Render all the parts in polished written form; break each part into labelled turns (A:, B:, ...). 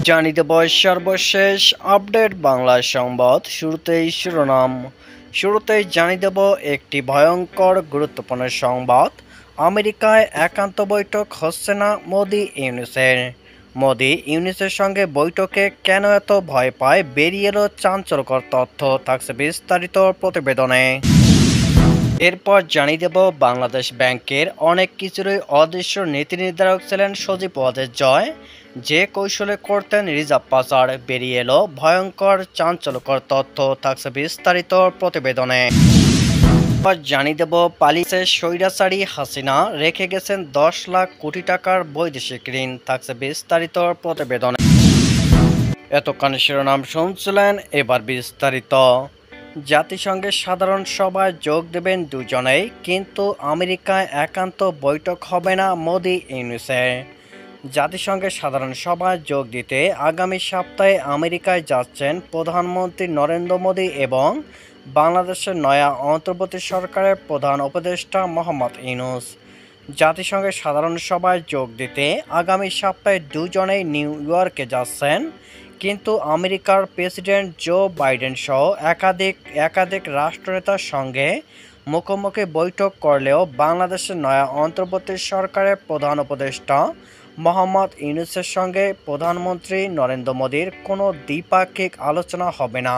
A: জানিয়ে দেব সর্বশেষ আপডেট বাংলা সংবাদ। শুরুতেই শিরোনাম। শুরুতেই জানিয়ে দেব একটি ভয়ঙ্কর গুরুত্বপূর্ণ সংবাদ। আমেরিকায় একান্ত বৈঠক হচ্ছে না মোদি ইউনুসের সঙ্গে বৈঠকে কেন এত ভয় পায়, বেরিয়ে এলো চাঞ্চল্যকর তথ্য। থাকছে বিস্তারিত প্রতিবেদনে। এরপর জানিয়ে দেব বাংলাদেশ ব্যাংকের অনেক কিছুরই অদৃশ্য নীতি নির্ধারক ছিলেন সজীব ওয়াজেদ জয়, যে কৌশলে করতেন রিজার্ভ পাচার। বেরিয়ে এলো ভয়ঙ্কর চাঞ্চল্যকর তথ্য। থাকছে বিস্তারিত প্রতিবেদনে। জানিয়ে দেব পালিয়েছে স্বৈরাচারী হাসিনা, রেখে গেছেন 10 লাখ কোটি টাকার বৈদেশিক ঋণ। থাকছে বিস্তারিত প্রতিবেদনে। এতক্ষণ শিরোনাম শুনছিলেন, এবার বিস্তারিত। জাতিসংঘের সাধারণ সভায় যোগ দেবেন দুজনেই, কিন্তু আমেরিকায় একান্ত বৈঠক হবে না মোদি ইউনুসের। জাতিসংঘের সাধারণ সভায় যোগ দিতে আগামী সপ্তাহে আমেরিকায় যাচ্ছেন প্রধানমন্ত্রী নরেন্দ্র মোদি এবং বাংলাদেশের নয়া অন্তর্বর্তী সরকারের প্রধান উপদেষ্টা মোহাম্মদ ইউনুস। জাতিসংঘের সাধারণ সভায় যোগ দিতে আগামী সপ্তাহে দুজনেই নিউ ইয়র্কে যাচ্ছেন, কিন্তু আমেরিকার প্রেসিডেন্ট জো বাইডেন সহ একাধিক রাষ্ট্রনেতার সঙ্গে মুখোমুখি বৈঠক করলেও বাংলাদেশের নয়া অন্তর্বর্তী সরকারের প্রধান উপদেষ্টা মোহাম্মদ ইউনুসের সঙ্গে প্রধানমন্ত্রী নরেন্দ্র মোদির কোনো দ্বিপাক্ষিক আলোচনা হবে না।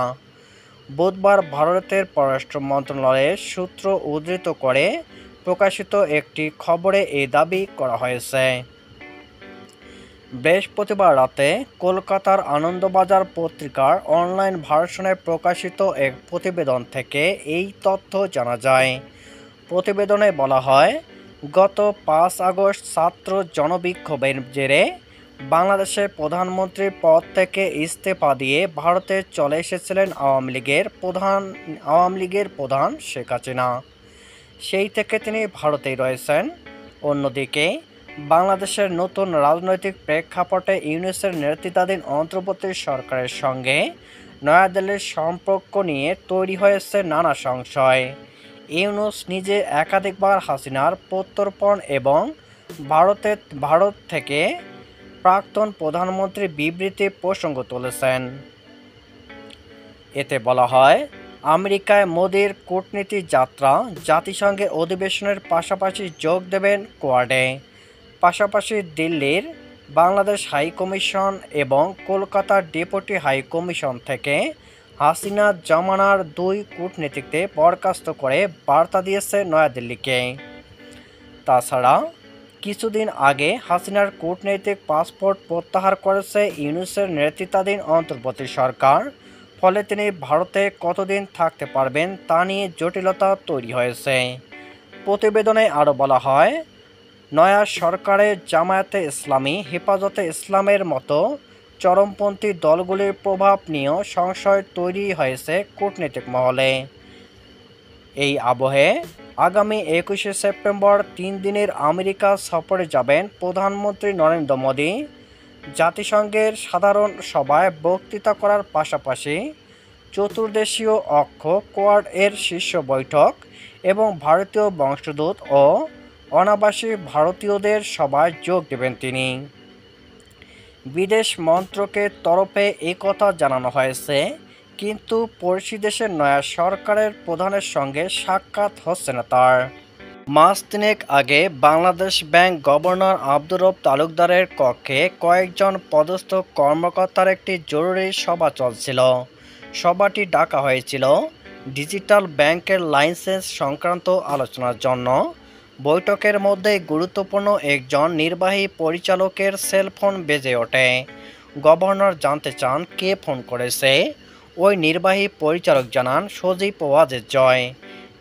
A: বুধবার ভারতের পররাষ্ট্র মন্ত্রণালয়ের সূত্র উদ্ধৃত করে প্রকাশিত একটি খবরে এই দাবি করা হয়েছে। বৃহস্পতিবার রাতে কলকাতার আনন্দবাজার পত্রিকার অনলাইন ভার্সনে প্রকাশিত এক প্রতিবেদন থেকে এই তথ্য জানা যায়। প্রতিবেদনে বলা হয়, গত 5 আগস্ট ছাত্র জনবিক্ষোভের জেরে বাংলাদেশের প্রধানমন্ত্রীর পদ থেকে ইস্তফা দিয়ে ভারতে চলে এসেছিলেন আওয়ামী লীগের প্রধান শেখ হাসিনা। সেই থেকে তিনি ভারতেই রয়েছেন। অন্যদিকে বাংলাদেশের নতুন রাজনৈতিক প্রেক্ষাপটে ইউনুসের নেতৃত্বাধীন অন্তর্বর্তী সরকারের সঙ্গে নয়াদিল্লির সম্পর্ক নিয়ে তৈরি হয়েছে নানা সংশয়। ইউনুস নিজে একাধিকবার হাসিনার প্রত্যর্পণ এবং ভারত থেকে প্রাক্তন প্রধানমন্ত্রীর বিবৃতি প্রসঙ্গ তুলেছেন। এতে বলা হয়, আমেরিকায় মোদির কূটনীতি যাত্রা, জাতিসংঘের অধিবেশনের পাশাপাশি যোগ দেবেন কোয়াডে। পাশাপাশি দিল্লির বাংলাদেশ হাই কমিশন এবং কলকাতার ডেপুটি হাই কমিশন থেকে হাসিনা জমানার 2 কূটনীতিককে বরখাস্ত করে বার্তা দিয়েছে নয়াদিল্লিকে। তাছাড়া কিছুদিন আগে হাসিনার কূটনৈতিক পাসপোর্ট প্রত্যাহার করেছে ইউনুসের নেতৃত্বাধীন অন্তর্বর্তী সরকার। ফলে তিনি ভারতে কতদিন থাকতে পারবেন তা নিয়ে জটিলতা তৈরি হয়েছে। প্রতিবেদনে আরও বলা হয়, নয়া সরকারে জামায়াতে ইসলামী, হেফাজতে ইসলামের মতো চরমপন্থী দলগুলির প্রভাব নিয়েও সংশয় তৈরি হয়েছে কূটনৈতিক মহলে। এই আবহে আগামী 21শে সেপ্টেম্বর 3 দিনের আমেরিকা সফরে যাবেন প্রধানমন্ত্রী নরেন্দ্র মোদি। জাতিসংঘের সাধারণ সভায় বক্তৃতা করার পাশাপাশি চতুর্দেশীয় অক্ষ কোয়াড এর শীর্ষ বৈঠক এবং ভারতীয় বংশোদ্ভূত ও অনাবাসী ভারতীয়দের সভায় যোগ দেবেন তিনি। বিদেশ মন্ত্রকের তরফে একথা জানানো হয়েছে, কিন্তু পড়শি দেশের নয়া সরকারের প্রধানের সঙ্গে সাক্ষাৎ হচ্ছে না তার। মাস 3 আগে বাংলাদেশ ব্যাংক গভর্নর আব্দুর রব তালুকদারের কক্ষে কয়েকজন পদস্থ কর্মকর্তার একটি জরুরি সভা চলছিল। সভাটি ডাকা হয়েছিল ডিজিটাল ব্যাংকের লাইসেন্স সংক্রান্ত আলোচনার জন্য। বৈঠকের মধ্যে গুরুত্বপূর্ণ একজন নির্বাহী পরিচালকের সেলফোন বেজে ওঠে। গভর্নর জানতে চান কে ফোন করেছে। ওই নির্বাহী পরিচালক জানান সজীব ওয়াজেদ জয়।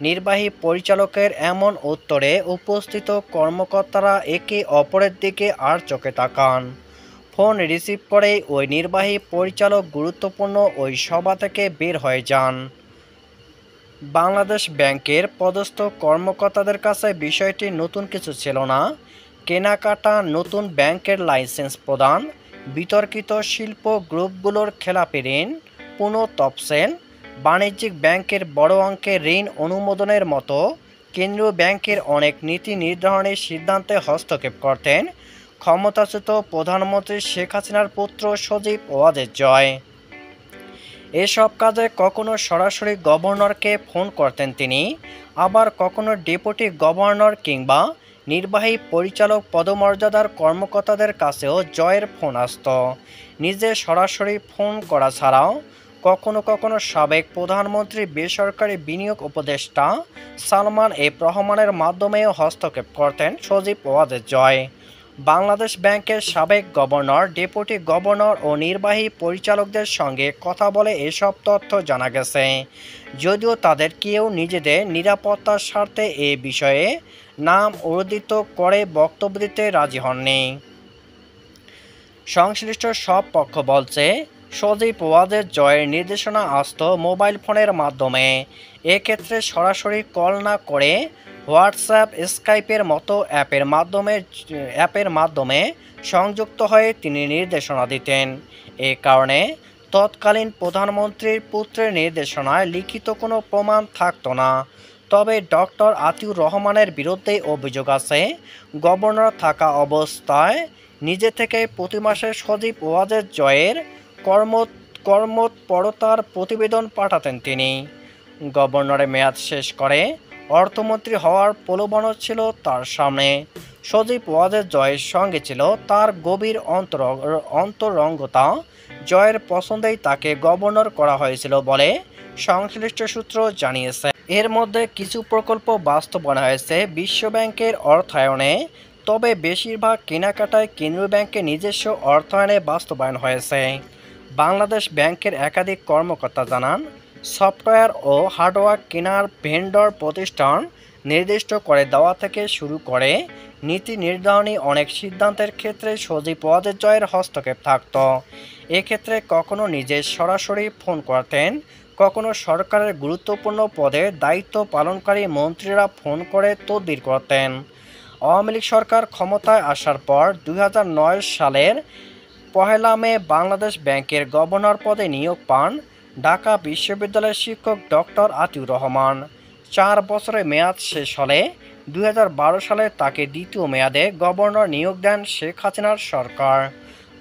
A: নির্বাহী পরিচালকের এমন উত্তরে উপস্থিত কর্মকর্তারা একে অপরের দিকে আর চোখে তাকান। ফোন রিসিভ করেই ওই নির্বাহী পরিচালক গুরুত্বপূর্ণ ওই সভা থেকে বের হয়ে যান। বাংলাদেশ ব্যাংকের পদস্থ কর্মকর্তাদের কাছে বিষয়টি নতুন কিছু ছিল না। কেনাকাটা, নতুন ব্যাংকের লাইসেন্স প্রদান, বিতর্কিত শিল্প গ্রুপগুলোর খেলাপি ঋণ পুনঃতফসিল, বাণিজ্যিক ব্যাংকের বড় অঙ্কের ঋণ অনুমোদনের মতো কেন্দ্রীয় ব্যাংকের অনেক নীতি নির্ধারণী সিদ্ধান্তে হস্তক্ষেপ করতেন ক্ষমতাচ্যুত প্রধানমন্ত্রী শেখ হাসিনার পুত্র সজীব ওয়াজেদ জয়। এসব কাজে কখনো সরাসরি গভর্নরকে ফোন করতেন তিনি, আবার কখনো ডেপুটি গভর্নর কিংবা নির্বাহী পরিচালক পদমর্যাদার কর্মকর্তাদের কাছেও জয়ের ফোন আসত। নিজে সরাসরি ফোন করা ছাড়াও কখনো কখনো সাবেক প্রধানমন্ত্রী বেসরকারি বিনিয়োগ উপদেষ্টা সালমান এফ রহমানের মাধ্যমেও হস্তক্ষেপ করতেন সজীব ওয়াজেদ জয়। বাংলাদেশ ব্যাংকের সাবেক গভর্নর, ডেপুটি গভর্নর ও নির্বাহী পরিচালকদের সঙ্গে কথা বলে এসব তথ্য জানা গেছে, যদিও তাদের কেউ নিজেদের নিরাপত্তার স্বার্থে এ বিষয়ে নাম উদ্ধৃত করে বক্তব্য দিতে রাজি হননি। সংশ্লিষ্ট সব পক্ষ বলছে, সজীব ওয়াজেদ জয়ের নির্দেশনা আসত মোবাইল ফোনের মাধ্যমে। এক্ষেত্রে সরাসরি কল না করে হোয়াটসঅ্যাপ, স্কাইপের মতো অ্যাপের মাধ্যমে সংযুক্ত হয়ে তিনি নির্দেশনা দিতেন। এ কারণে তৎকালীন প্রধানমন্ত্রীর পুত্রের নির্দেশনায় লিখিত কোনো প্রমাণ থাকত না। তবে ডক্টর আতিউর রহমানের বিরুদ্ধে অভিযোগ আছে, গভর্নর থাকা অবস্থায় নিজে থেকে প্রতি মাসে সজীব ওয়াজেদ জয়ের কর্মতৎপরতার প্রতিবেদন পাঠাতেন তিনি। গভর্নরের মেয়াদ শেষ করে অর্থমন্ত্রী হওয়ার প্রলোভনও ছিল তার সামনে। সজীব ওয়াজেদ জয়ের সঙ্গে ছিল তার গভীর অন্তরঙ্গতা। জয়ের পছন্দেই তাকে গভর্নর করা হয়েছিল বলে সংশ্লিষ্ট সূত্র জানিয়েছে। এর মধ্যে কিছু প্রকল্প বাস্তবায়ন হয়েছে বিশ্বব্যাংকের অর্থায়নে, তবে বেশিরভাগ কেনাকাটায় কেন্দ্রীয় ব্যাংকের নিজস্ব অর্থায়নে বাস্তবায়ন হয়েছে। বাংলাদেশ ব্যাংকের একাধিক কর্মকর্তা জানান, সফটওয়্যার ও হার্ডওয়্যার কেনার ভেন্ডর প্রতিষ্ঠান নির্দিষ্ট করে দেওয়া থেকে শুরু করে নীতি নির্ধারণী অনেক সিদ্ধান্তের ক্ষেত্রে সজীব ওয়াজেদ জয়ের হস্তক্ষেপ থাকত। এক্ষেত্রে কখনো নিজে সরাসরি ফোন করতেন, কখনো সরকারের গুরুত্বপূর্ণ পদে দায়িত্ব পালনকারী মন্ত্রীরা ফোন করে তদবির করতেন। আওয়ামী লীগ সরকার ক্ষমতায় আসার পর 2009 সালের 1 মে বাংলাদেশ ব্যাংকের গভর্নর পদে নিয়োগ পান ঢাকা বিশ্ববিদ্যালয়ের শিক্ষক ডক্টর আতিউর রহমান। 4 বছরের মেয়াদ শেষ হলে 2012 সালে তাকে দ্বিতীয় মেয়াদে গভর্নর নিয়োগ দেন শেখ হাসিনার সরকার।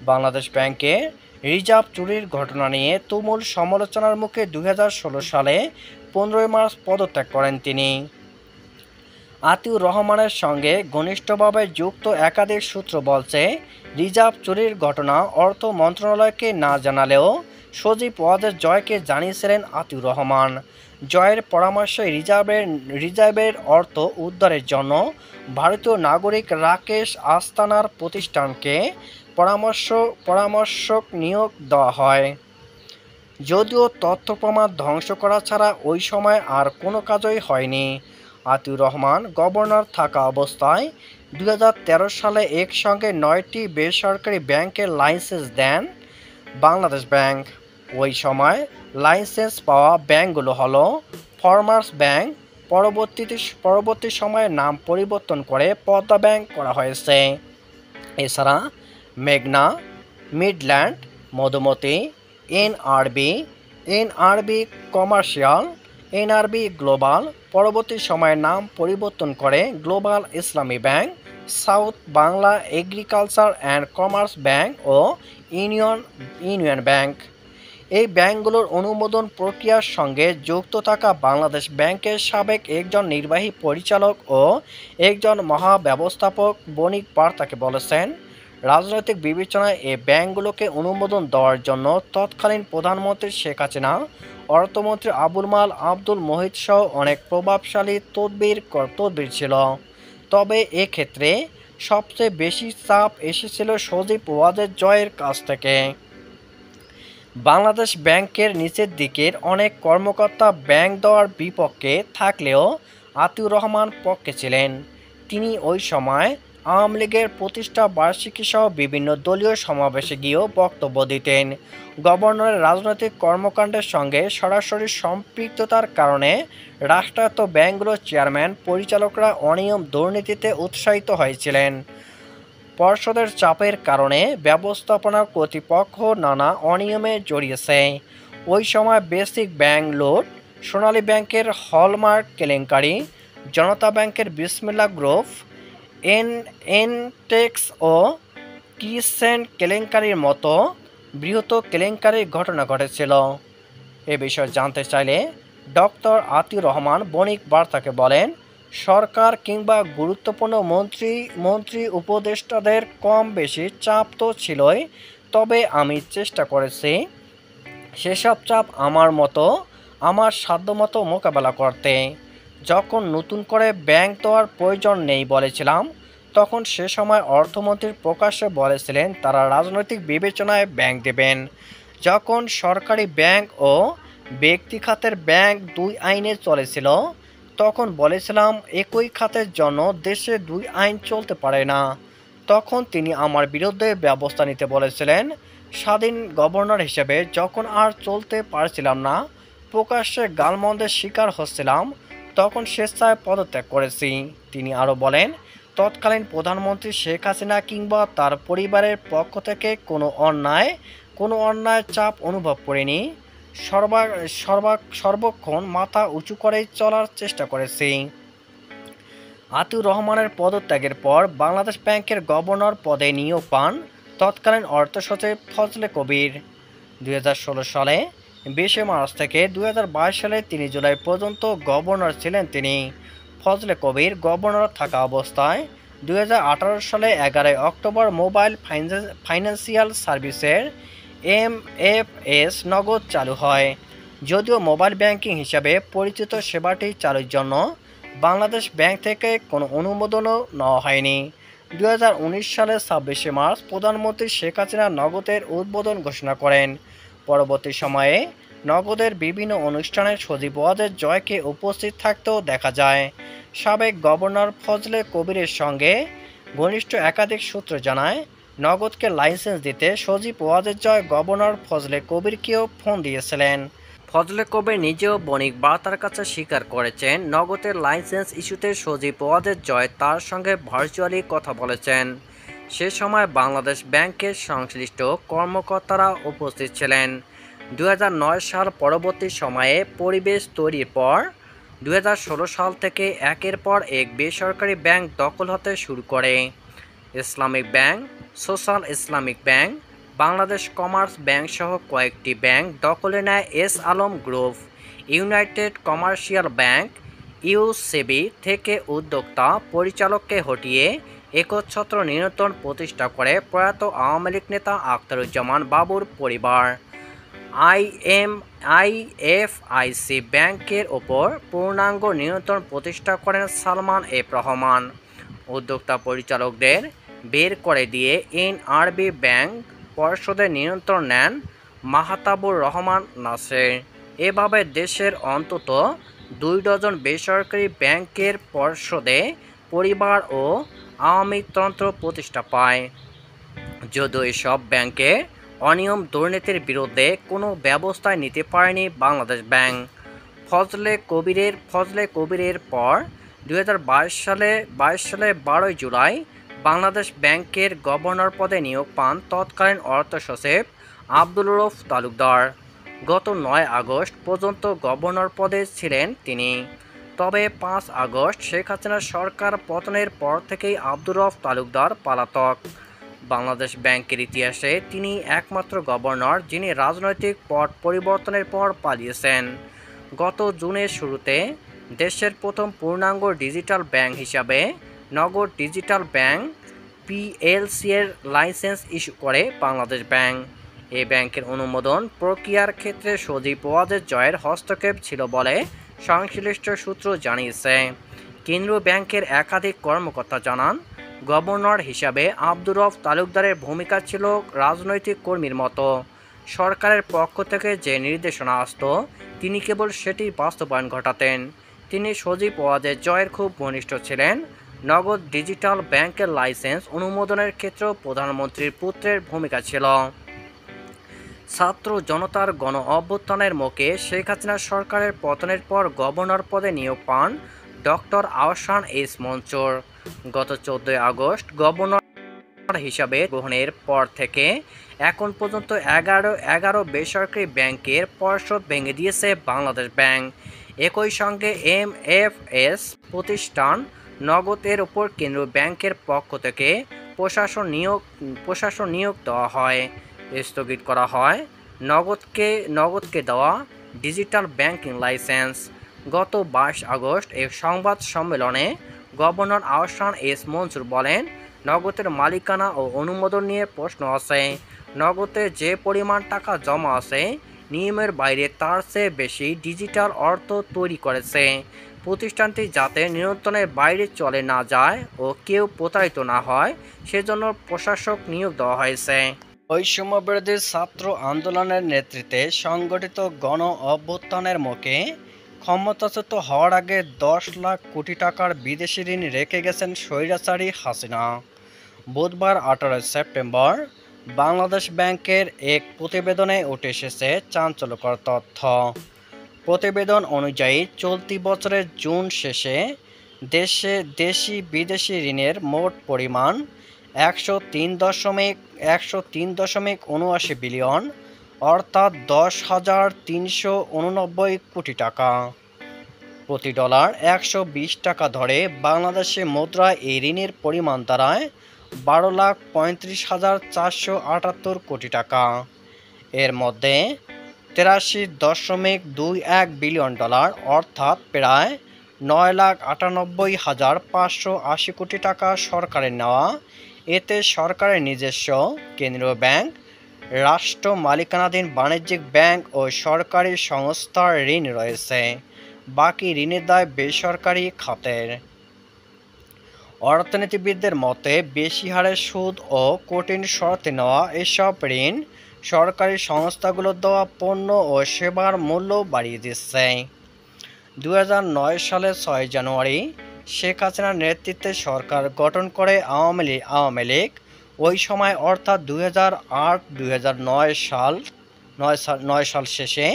A: বাংলাদেশ ব্যাংকে রিজার্ভ চুরির ঘটনা নিয়ে তুমুল সমালোচনার মুখে 2016 সালে 15 মার্চ পদত্যাগ করেন তিনি। আতিউর রহমানের সঙ্গে ঘনিষ্ঠভাবে যুক্ত একাধিক সূত্র বলছে, রিজার্ভ চুরির ঘটনা অর্থ মন্ত্রণালয়কে না জানালেও সজীব ওয়াজেদ জয়কে জানিয়েছিলেন আতিউর রহমান। জয়ের পরামর্শে রিজার্ভের অর্থ উদ্ধারের জন্য ভারতীয় নাগরিক রাকেশ আস্তানার প্রতিষ্ঠানকে পরামর্শক নিয়োগ দেওয়া হয়। যদিও তথ্য প্রমাণ ধ্বংস করা ছাড়া ওই সময় আর কোনো কাজই হয়নি। আতিউর রহমান গভর্নর থাকা অবস্থায় 2013 সালে একসঙ্গে 9টি বেসরকারি ব্যাংকের লাইসেন্স দেন বাংলাদেশ ব্যাংক। ওই সময় লাইসেন্স পাওয়া ব্যাংকগুলো হলো ফার্মার্স ব্যাংক, পরবর্তী সময়ে নাম পরিবর্তন করে পদ্মা ব্যাংক করা হয়েছে। এছাড়া মেঘনা, Midland, Madhumati, NRB commercial, NRB global, পরবর্তী সময়ে নাম পরিবর্তন করে global Islami bank, south Bangla agriculture and commerce bank ও ইউনিয়ন ব্যাংক। এই ব্যাংকগুলোর অনুমোদন প্রক্রিয়ার সঙ্গে যুক্ত থাকা বাংলাদেশ ব্যাংকের সাবেক একজন নির্বাহী পরিচালক ও একজন মহাব্যবস্থাপক বণিক বার্তাকে বলেছেন, রাজনৈতিক বিবেচনায় এই ব্যাংকগুলোকে অনুমোদন দেওয়ার জন্য তৎকালীন প্রধানমন্ত্রী শেখ হাসিনা, অর্থমন্ত্রী আবুল মাল আব্দুল মোহিত সহ অনেক প্রভাবশালী তদবির ছিল। তবে এক্ষেত্রে সবচেয়ে বেশি চাপ এসেছিল সজীব ওয়াজেদ জয়ের কাছ থেকে। বাংলাদেশ ব্যাংকের নিচের দিকের অনেক কর্মকর্তা ব্যাংক দেওয়ার বিপক্ষে থাকলেও আতিউর রহমান পক্ষে ছিলেন। তিনি ওই সময় আওয়ামী লীগের প্রতিষ্ঠা বার্ষিকী সহ বিভিন্ন দলীয় সমাবেশে গিয়েও বক্তব্য দিতেন। গভর্নরের রাজনৈতিক কর্মকাণ্ডের সঙ্গে সরাসরি সম্পৃক্ততার কারণে রাষ্ট্রায়ত্ত ব্যাংকগুলোর চেয়ারম্যান, পরিচালকরা অনিয়ম দুর্নীতিতে উৎসাহিত হয়েছিলেন। পর্ষদের চাপের কারণে ব্যবস্থাপনা কর্তৃপক্ষ নানা অনিয়মে জড়িয়েছে। ওই সময় বেসিক ব্যাংক লুট, সোনালী ব্যাংকের হলমার্ক কেলেঙ্কারি, জনতা ব্যাংকের বিসমিল্লাহ গ্রুপ, এনটেক্স ও কিসেন কেলেঙ্কারির মতো বৃহৎ কেলেঙ্কারির ঘটনা ঘটেছিল। এ বিষয়ে জানতে চাইলে ডক্টর আতিউর রহমান বণিক বার্তাকে বলেন, সরকার কিংবা গুরুত্বপূর্ণ মন্ত্রী উপদেষ্টাদের কম বেশি চাপ তো ছিলই, তবে আমি চেষ্টা করেছি সেসব চাপ আমার সাধ্যমতো মোকাবেলা করতে। যখন নতুন করে ব্যাংক দেওয়ার প্রয়োজন নেই বলেছিলাম, তখন সে সময় অর্থমন্ত্রী প্রকাশ্যে বলেছিলেন তারা রাজনৈতিক বিবেচনায় ব্যাংক দেবেন। যখন সরকারি ব্যাংক ও ব্যক্তি খাতের ব্যাংক দুই আইনে চলেছিল, তখন বলেছিলাম একই খাতের জন্য দেশে দুই আইন চলতে পারে না। তখন তিনি আমার বিরুদ্ধে ব্যবস্থা নিতে বলেছিলেন। স্বাধীন গভর্নর হিসেবে যখন আর চলতে পারছিলাম না, প্রকাশ্যে গালমন্দের শিকার হচ্ছিলাম, তখন স্বেচ্ছায় পদত্যাগ করেছি। তিনি আরও বলেন, তৎকালীন প্রধানমন্ত্রী শেখ হাসিনা কিংবা তার পরিবারের পক্ষ থেকে কোনো অন্যায় চাপ অনুভব করিনি। সর্বক্ষণ মাথা উঁচু করেই চলার চেষ্টা করেছি। আতিউর রহমানের পদত্যাগের পর বাংলাদেশ ব্যাংকের গভর্নর পদে নিয়োগ পান তৎকালীন অর্থ সচিব ফজলে কবির। 2016 সালে 20 মার্চ থেকে 2022 সালে 3 জুলাই পর্যন্ত গভর্নর ছিলেন তিনি। ফজলে কবির গভর্নর থাকা অবস্থায় 2018 সালে 11 অক্টোবর মোবাইল ফাইন্যান্সিয়াল সার্ভিসের MFS নগদ চালু হয়। যদিও মোবাইল ব্যাংকিং হিসাবে পরিচিত সেবাটি চালুর জন্য বাংলাদেশ ব্যাংক থেকে কোনো অনুমোদনও নেওয়া হয়নি। 2019 সালের 26 মার্চ প্রধানমন্ত্রী শেখ হাসিনা নগদের উদ্বোধন ঘোষণা করেন। পরবর্তী সময়ে নগদের বিভিন্ন অনুষ্ঠানে সজীব ওয়াজেদ জয়কে উপস্থিত থাকতেও দেখা যায়। সাবেক গভর্নর ফজলে কবিরের সঙ্গে ঘনিষ্ঠ একাধিক সূত্র জানায়, নগদকে লাইসেন্স দিতে সজীব ওয়াজেদ জয় গভর্নর ফজলে কবিরকেও ফোন দিয়েছিলেন। ফজলে কবির নিজেও বণিক বার্তার কাছে স্বীকার করেছেন, নগদের লাইসেন্স ইস্যুতে সজীব ওয়াজেদ জয় তার সঙ্গে ভার্চুয়ালি কথা বলেছেন। সে সময় বাংলাদেশ ব্যাংকের সংশ্লিষ্ট কর্মকর্তারা উপস্থিত ছিলেন। 2009 সাল পরবর্তী সময়ে পরিবেশ তৈরির পর 2016 সাল থেকে একের পর এক বেসরকারি ব্যাংক দখল হতে শুরু করে। Islamic bank, social Islamic bank, Bangladesh commerce bank সহ কয়েকটি ব্যাংক দখলে নেয় S Alam group. United commercial bank UCB থেকে উদ্যোক্তা পরিচালককে হটিয়ে একচ্ছত্র নিয়ন্ত্রণ প্রতিষ্ঠা করে প্রয়াত আওয়ামী লীগ নেতা আখতারুজ্জামান বাবুর পরিবার। আইএফআইসি ব্যাংকের ওপর পূর্ণাঙ্গ নিয়ন্ত্রণ প্রতিষ্ঠা করেন সালমান এফ রহমান। উদ্যোক্তা পরিচালকদের বের করে দিয়ে এনআরবি ব্যাংক পর্ষদের নিয়ন্ত্রণ নেন মাহতাবুর রহমান নাসের। এভাবে দেশের অন্তত 2 ডজন বেসরকারি ব্যাংকের পর্ষদে পরিবার ও আওয়ামীতন্ত্র প্রতিষ্ঠা পায়। যদিও এসব ব্যাংকে অনিয়ম দুর্নীতির বিরুদ্ধে কোনো ব্যবস্থা নিতে পারেনি বাংলাদেশ ব্যাংক। ফজলে কবিরের পর 2022 সালে 12 জুলাই বাংলাদেশ ব্যাংকের গভর্নর পদে নিয়োগ পান তৎকালীন অর্থ সচিব আব্দুল রউফ তালুকদার। গত 9 আগস্ট পর্যন্ত গভর্নর পদে ছিলেন তিনি। তবে 5 আগস্ট শেখ হাসিনা সরকার পতনের পর থেকেই আব্দুর রউফ তালুকদার পলাতক। বাংলাদেশ ব্যাংকের ইতিহাসে তিনি একমাত্র গভর্নর যিনি রাজনৈতিক পট পরিবর্তনের পর পালিয়েছেন। গত জুনের শুরুতে দেশের প্রথম পূর্ণাঙ্গ ডিজিটাল ব্যাংক হিসাবে নগদ ডিজিটাল ব্যাংক পিএলসি এর লাইসেন্স ইস্যু করে বাংলাদেশ ব্যাংক। এই ব্যাংকের অনুমোদন প্রক্রিয়ার ক্ষেত্রে সজীব ওয়াজেদ জয়ের হস্তক্ষেপ ছিল বলে সংশ্লিষ্ট সূত্র জানিয়েছে। কেন্দ্রীয় ব্যাংকের একাধিক কর্মকর্তা জানান, গভর্নর হিসাবে আব্দুর রউফ তালুকদারের ভূমিকা ছিল রাজনৈতিক কর্মীর মতো। সরকারের পক্ষ থেকে যে নির্দেশনা আসত তিনি কেবল সেটি বাস্তবায়ন ঘটাতেন। তিনি সজীব ওয়াজেদ জয়ের খুব ঘনিষ্ঠ ছিলেন। নগদ ডিজিটাল ব্যাংকের লাইসেন্স অনুমোদনের ক্ষেত্রেও প্রধানমন্ত্রীর পুত্রের ভূমিকা ছিল। ছাত্র জনতার গণ অভ্যুত্থানের মুখে শেখ হাসিনা সরকারের পতনের পর গভর্নর পদে নিয়োগ পান ডক্টর আহসান এইচ মনসুর। গত 14 আগস্ট গভর্নর হিসাবে গ্রহণের পর থেকে এখন পর্যন্ত 11 বেসরকারি ব্যাংকের পর্ষদ ভেঙে দিয়েছে বাংলাদেশ ব্যাংক। একই সঙ্গে MFS প্রতিষ্ঠান নগদের ওপর কেন্দ্রীয় ব্যাংকের পক্ষ থেকে প্রশাসন নিয়োগ দেওয়া হয়। স্থগিত করা হয় নগদকে দেওয়া ডিজিটাল ব্যাংকিং লাইসেন্স। গত 22 আগস্ট এক সংবাদ সম্মেলনে গভর্নর আহসান এস মনসুর বলেন, নগদের মালিকানা ও অনুমোদন নিয়ে প্রশ্ন আছে। নগদে যে পরিমাণ টাকা জমা আছে, নিয়মের বাইরে তার চেয়ে বেশি ডিজিটাল অর্থ তৈরি করেছে। প্রতিষ্ঠানটি যাতে নিয়ন্ত্রণের বাইরে চলে না যায় ও কেউ প্রতারিত না হয়, সেজন্য প্রশাসক নিয়োগ দেওয়া হয়েছে। বৈষম্যবিরোধী ছাত্র আন্দোলনের নেতৃত্বে সংগঠিত গণ অভ্যুত্থানের মুখে ক্ষমতাচ্যুত হওয়ার আগে 10 লাখ কোটি টাকার বিদেশি ঋণ রেখে গেছেন স্বৈরাচারী হাসিনা। বুধবার 18 সেপ্টেম্বর বাংলাদেশ ব্যাংকের এক প্রতিবেদনে উঠে এসেছে চাঞ্চল্যকর তথ্য। প্রতিবেদন অনুযায়ী চলতি বছরের জুন শেষে দেশি বিদেশি ঋণের মোট পরিমাণ 103.79 বিলিয়ন, অর্থাৎ 10,389 কোটি টাকা। প্রতি ডলার 120 টাকা ধরে বাংলাদেশি মুদ্রায় এই ঋণের পরিমাণ দাঁড়ায় 12,35,478 কোটি টাকা। এর মধ্যে 83.21 বিলিয়ন ডলার, অর্থাৎ প্রায় 9,98,580 কোটি টাকা সরকারের নেওয়া। এতে সরকারের নিজস্ব কেন্দ্রীয় ব্যাংক, রাষ্ট্র মালিকানাধীন বাণিজ্যিক ব্যাংক ও সরকারি সংস্থার ঋণ রয়েছে। বাকি ঋণের দায় বেসরকারি খাতের। অর্থনীতিবিদদের মতে, বেশি হারে সুদ ও কঠিন শর্তে নেওয়া এসব ঋণ সরকারি সংস্থাগুলোর দেওয়া পণ্য ও সেবার মূল্য বাড়িয়ে দিচ্ছে। 2009 সালের 6 জানুয়ারি শেখ হাসিনার নেতৃত্বে সরকার গঠন করে আওয়ামী লীগ। ওই সময় অর্থাৎ 2008-2009 সাল শেষে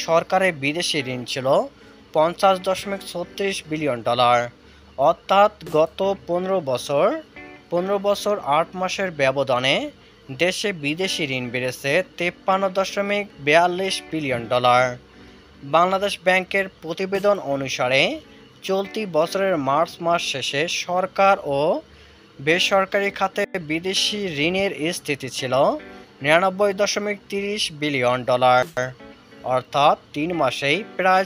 A: সরকারের বিদেশি ঋণ ছিল 50.36 বিলিয়ন ডলার, অর্থাৎ গত 15 বছর 8 মাসের ব্যবধানে দেশে বিদেশি ঋণ বেড়েছে 53.42 বিলিয়ন ডলার। বাংলাদেশ ব্যাংকের প্রতিবেদন অনুসারে চলতি বছরের মার্চ মাস শেষে সরকার ও বেসরকারি খাতে বিদেশি ঋণের স্থিতি ছিল 99.30 বিলিয়ন ডলার, অর্থাৎ 3 মাসেই প্রায়